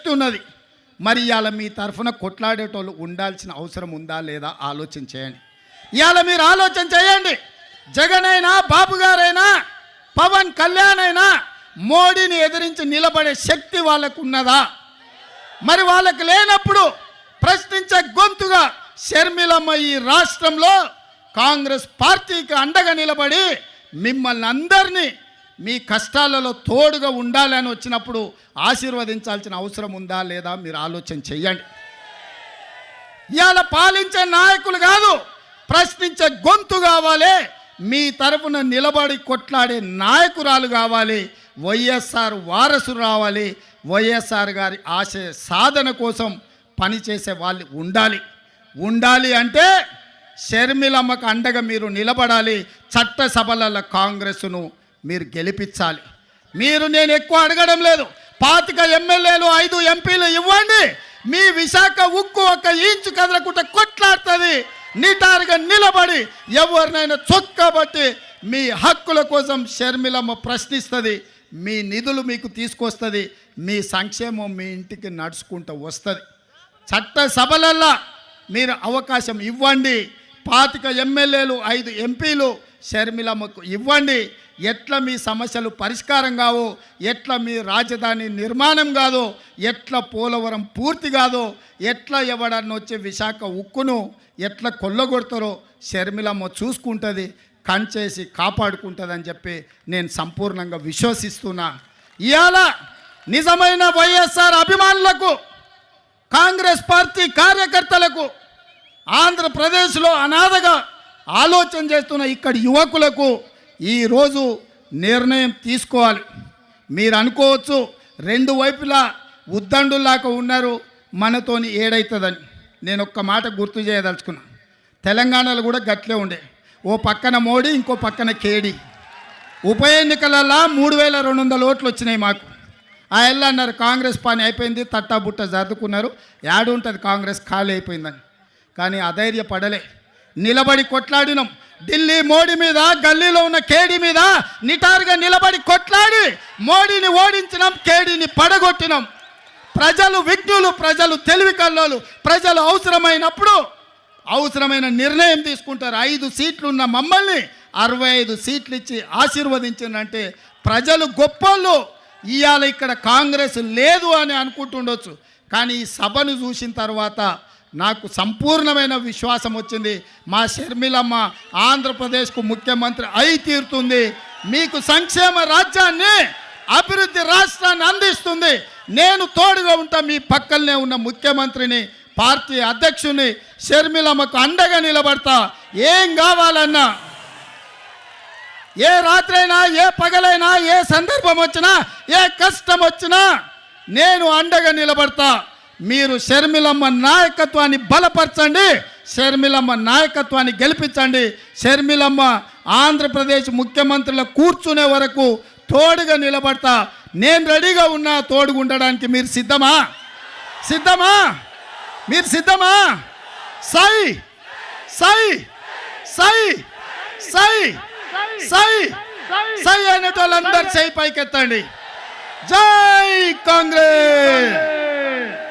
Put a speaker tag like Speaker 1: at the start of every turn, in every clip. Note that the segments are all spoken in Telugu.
Speaker 1: ఉన్నది. మరి ఇవాళ మీ తరఫున కొట్లాడేటోళ్ళు ఉండాల్సిన అవసరం ఉందా లేదా ఆలోచన చేయండి. ఇవాళ మీరు ఆలోచన చేయండి. జగన్ అయినా, బాబు గారైనా, పవన్ కళ్యాణ్ అయినా మోడీని ఎదిరించి నిలబడే శక్తి వాళ్ళకు ఉన్నదా? మరి వాళ్ళకి లేనప్పుడు ప్రశ్నించే గొంతుగా షర్మిలమ్మ ఈ రాష్ట్రంలో కాంగ్రెస్ పార్టీకి అండగా నిలబడి మిమ్మల్ని అందరినీ మీ కష్టాలలో తోడుగా ఉండాలని వచ్చినప్పుడు ఆశీర్వదించాల్సిన అవసరం ఉందా లేదా మీరు ఆలోచన చెయ్యండి. ఇవాళ పాలించే నాయకులు కాదు, ప్రశ్నించే గొంతు కావాలి. మీ తరఫున నిలబడి కొట్లాడే నాయకురాలు కావాలి. వైఎస్ఆర్ వారసులు రావాలి. వైఎస్ఆర్ గారి ఆశయ సాధన కోసం పనిచేసే వాళ్ళు ఉండాలి అంటే షర్మిలమ్మకు అండగా మీరు నిలబడాలి. చట్టసభలలో కాంగ్రెస్ను మీరు గెలిపించాలి. నేను ఎక్కువ అడగడం లేదు. 25 ఎమ్మెల్యేలు 5 ఎంపీలు ఇవ్వండి. మీ విశాఖ ఉక్కు ఒక ఇంచు కదలకుండా కొట్లాడుతుంది. నిటారుగా నిలబడి ఎవరినైనా చొక్కబట్టి మీ హక్కుల కోసం షర్మిలమ్మ ప్రశ్నిస్తుంది. మీ నిధులు మీకు తీసుకొస్తుంది. మీ సంక్షేమం మీ ఇంటికి నడుచుకుంటూ వస్తుంది. చట్టసభలల్లో మీరు అవకాశం ఇవ్వండి. 25 ఎమ్మెల్యేలు 5 ఎంపీలు షర్మిలమ్మకు ఇవ్వండి. ఎట్లా మీ సమస్యలు పరిష్కారం కావు, ఎట్లా మీ రాజధాని నిర్మాణం కాదు, ఎట్లా పోలవరం పూర్తి కాదు, ఎట్లా ఎవడన్నా వచ్చి విశాఖ ఉక్కును ఎట్లా కొల్లగొడతారో షర్మిలమ్మ చూసుకుంటుంది, కంచేసి కాపాడుకుంటుందని చెప్పి నేను సంపూర్ణంగా విశ్వసిస్తున్నా. ఇవాళ నిజమైన వైఎస్ఆర్ అభిమానులకు, కాంగ్రెస్ పార్టీ కార్యకర్తలకు, ఆంధ్రప్రదేశ్లో అనాథగా ఆలోచన చేస్తున్న ఇక్కడి యువకులకు ఈరోజు నిర్ణయం తీసుకోవాలి. మీరు అనుకోవచ్చు రెండు వైపులా ఉద్దండులాగా ఉన్నారు, మనతోని ఏడవుతుందని. నేను ఒక్క మాట గుర్తు చేయదలుచుకున్నా. తెలంగాణలో కూడా గట్లే ఉండే. ఓ పక్కన మోడీ, ఇంకో పక్కన కేడీ. ఉప ఎన్నికలలో 3200 ఓట్లు వచ్చినాయి మాకు. ఆ ఎల్లు అన్నారు కాంగ్రెస్ పని అయిపోయింది, తట్టాబుట్ట జరుపుకున్నారు, ఉంటుంది కాంగ్రెస్ ఖాళీ అయిపోయిందని. కానీ అధైర్యపడలే, నిలబడి కొట్లాడినాం. ఢిల్లీ మోడీ మీద, గల్లీలో ఉన్న కేడీ మీద నిటారుగా నిలబడి కొట్లాడి మోడీని ఓడించినాం, కేడీని పడగొట్టినాం. ప్రజలు విజ్ఞులు, ప్రజలు తెలివి కల్లోలు. ప్రజలు అవసరమైనప్పుడు అవసరమైన నిర్ణయం తీసుకుంటారు. 5 సీట్లు ఉన్న మమ్మల్ని 65 సీట్లు ఇచ్చి ఆశీర్వదించిందంటే ప్రజలు గొప్పోళ్ళు. ఇవాళ ఇక్కడ కాంగ్రెస్ లేదు అని అనుకుంటుండొచ్చు, కానీ ఈ సభను చూసిన తర్వాత నాకు సంపూర్ణమైన విశ్వాసం వచ్చింది. మా షర్మిలమ్మ ఆంధ్రప్రదేశ్కు ముఖ్యమంత్రి అయి తీరుతుంది. మీకు సంక్షేమ రాజ్యాన్ని, అభివృద్ధి రాష్ట్రాన్ని అందిస్తుంది. నేను తోడుగా ఉంటా. మీ పక్కనే ఉన్న ముఖ్యమంత్రిని, పార్టీ అధ్యక్షుని షర్మిలమ్మకు అండగా నిలబడతా. ఏం కావాలన్నా, ఏ రాత్రైనా, ఏ పగలైనా, ఏ సందర్భం వచ్చినా, ఏ కష్టం వచ్చినా నేను అండగా నిలబడతా. మీరు షర్మిలమ్మ నాయకత్వాన్ని బలపరచండి, షర్మిలమ్మ నాయకత్వాన్ని గెలిపించండి. షర్మిలమ్మ ఆంధ్రప్రదేశ్ ముఖ్యమంత్రుల కూర్చునే వరకు తోడుగా నిలబడతా. నేను రెడీగా ఉన్నా తోడుగా ఉండడానికి. మీరు సిద్ధమా? మీరు సిద్ధమా? సై సై సై సై సై సై అనేటోళ్ళందరూ సై పైకెత్తండి. జై కాంగ్రెస్,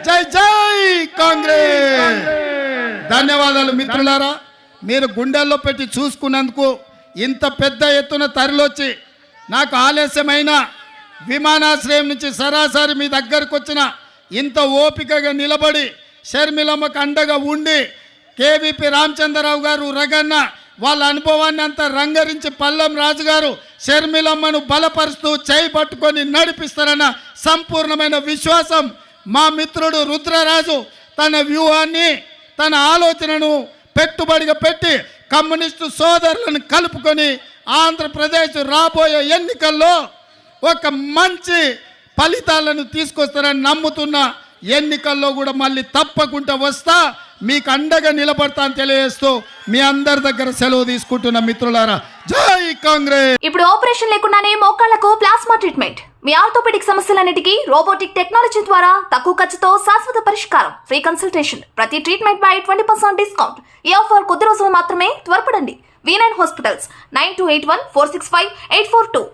Speaker 1: జై జై కాంగ్రెస్. ధన్యవాదాలు మిత్రులారా. మీరు గుండెల్లో పెట్టి చూసుకున్నందుకు, ఇంత పెద్ద ఎత్తున తరలొచ్చి, నాకు ఆలస్యమైన విమానాశ్రయం నుంచి సరాసరి మీ దగ్గరకు వచ్చిన, ఇంత ఓపికగా నిలబడి షర్మిలమ్మకు అండగా ఉండి, కేవీపీ రామచంద్రరావు గారు, రగన్న వాళ్ళ అనుభవాన్ని అంతా రంగరించి పల్లం రాజు గారు షర్మిలమ్మను బలపరుస్తూ చేయి పట్టుకొని నడిపిస్తారన్న సంపూర్ణమైన విశ్వాసం. మా మిత్రుడు రుద్రరాజు తన వ్యూహాన్ని, తన ఆలోచనను పెట్టుబడిగా పెట్టి కమ్యూనిస్టు సోదరులను కలుపుకొని ఆంధ్రప్రదేశ్ రాబోయే ఎన్నికల్లో ఒక మంచి ఫలితాలను తీసుకొస్తారని నమ్ముతున్న, ఎన్నికల్లో కూడా మళ్ళీ తప్పకుండా వస్తా, మీకు అండగా నిలబడతా అని తెలియజేస్తూ మీ అందరి దగ్గర సెలవు తీసుకుంటున్న మిత్రులారా, జై కాంగ్రెస్.
Speaker 2: ఇప్పుడు ఆపరేషన్ లేకుండానే మోకాళ్లకు ప్లాస్మా ట్రీట్మెంట్. మీ ఆర్థోపెడిక్ సమస్యలన్నిటికీ రోబోటిక్ టెక్నాలజీ ద్వారా తక్కువ ఖర్చుతో శాశ్వత పరిష్కారం. Free consultation. ప్రతి ట్రీట్మెంట్ పై 20% డిస్కౌంట్. ఈ ఆఫర్ కొద్ది రోజులు మాత్రమే. త్వరపడండి. V9 hospitals 9281465842.